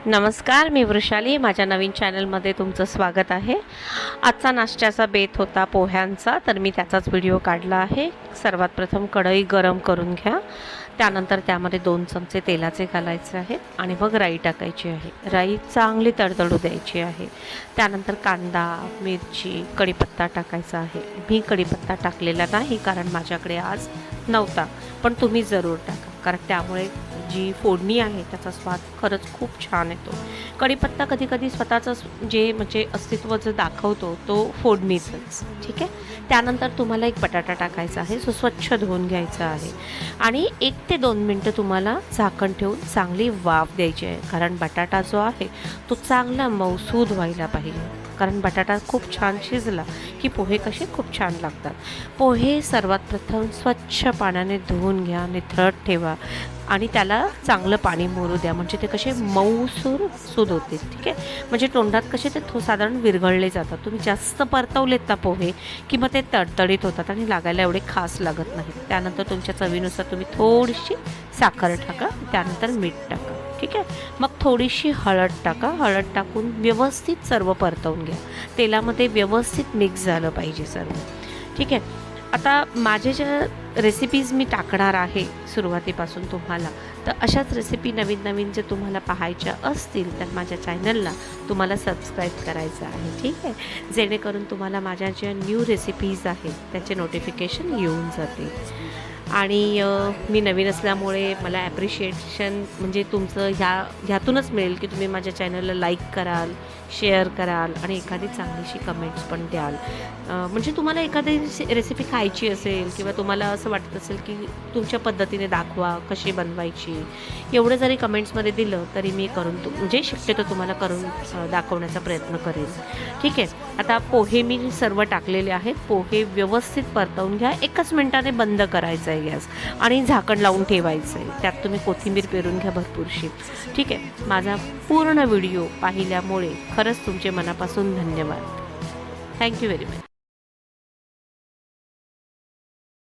नमस्कार, मी वृषाली. माझ्या नवीन चॅनलमध्ये तुमचं स्वागत आहे. आजचा नाश्त्याचा बेत होता पोह्यांचा, तर मी त्याचाच व्हिडिओ काढला आहे. सर्वात प्रथम कढई गरम करून घ्या. त्यानंतर त्यामध्ये 2 चमचे तेलाचे घालायचे आहेत आणि मग राई टाकायची आहे. राई चांगली तडतडू द्यायची आहे. त्यानंतर कांदा, मिरची, कढीपत्ता टाकायचा आहे. मी कढीपत्ता टाकलेला नाही कारण माझ्याकडे आज नव्हता, पण तुम्ही जरूर टाका, कारण त्यामुळे जी फोडणी आहे त्याचा स्वाद खरंच खूप छान येतो. कढीपत्ता कधी-कधी स्वतःचं म्हणजे अस्तित्व जे दाखवतो तो फोडणीचंच. ठीक आहे. त्यानंतर तुम्हाला एक बटाटा टाकायचा आहे, जो स्वच्छ धुवून घ्यायचा आहे आणि 1 ते 2 मिनटं तुम्हाला झाकण ठेवून चांगली वाफ द्यायची आहे, कारण बटाटा जो आहे तो चांगला मऊसूद व्हायला पाहिजे. कारण बटाटा खूप छान शिजला की पोहे कसे खूप छान लागतात. पोहे सर्वात प्रथम स्वच्छ पाण्याने धुवून घ्या, निथळत ठेवा आणि त्याला चांगलं पाणी मोरू द्या, म्हणजे ते कसे मऊसूद होते. ठीक आहे. म्हणजे तोंडात कसे ते साधारण विरघळले जातात. तुम्ही जास्त परतवलेत ना पोहे की मग ते तडतडीत होतात आणि लागायला एवढे खास लागत नाहीत. त्यानंतर तुमच्या चवीनुसार तुम्ही थोडीशी साखर टाका, त्यानंतर मीठ टाका. ठीक आहे. मग थोडीशी हळद टाका. हळद टाकून व्यवस्थित सर्व परतवून घ्या. तेलामध्ये व्यवस्थित मिक्स झालं पाहिजे सर्व. ठीक आहे. आता माझे ज्या रेसिपीज मी टाकणार आहे सुरुवातीपासून तुम्हाला, तर अशाच रेसिपी नवीन नवीन जे तुम्हाला पाहायच्या असतील तर माझ्या चॅनलला तुम्हाला सबस्क्राईब करायचं आहे. ठीक आहे. जेणेकरून तुम्हाला माझ्या ज्या न्यू रेसिपीज आहेत त्याचे नोटिफिकेशन येऊन जातील. आणि मी नवीन असल्यामुळे मला ॲप्रिशिएशन म्हणजे तुमचं ह्यातूनच मिळेल की तुम्ही माझ्या चॅनलला लाईक कराल, शेअर कराल आणि एखादी चांगलीशी कमेंट्स पण द्याल. म्हणजे तुम्हाला एखादी रेसिपी खायची असेल किंवा तुम्हाला असं वाटत असेल की तुमच्या पद्धतीने दाखवा कशी बनवायची, एवढं जरी कमेंट्समध्ये दिलं तरी मी म्हणजे शक्यतो तुम्हाला करून दाखवण्याचा प्रयत्न करेन. ठीक आहे. आता पोहे मी सर्व टाकलेले आहेत. पोहे व्यवस्थित परतवून घ्या. 1च मिनिटाने बंद करायचं आहे गॅस आणि झाकण लावून ठेवायचं आहे. त्यात तुम्ही कोथिंबीर पेरून घ्या भरपूरशी. ठीक आहे. माझा पूर्ण व्हिडिओ पाहिल्यामुळे खरंच तुमचे मनापासून धन्यवाद. Thank you very much.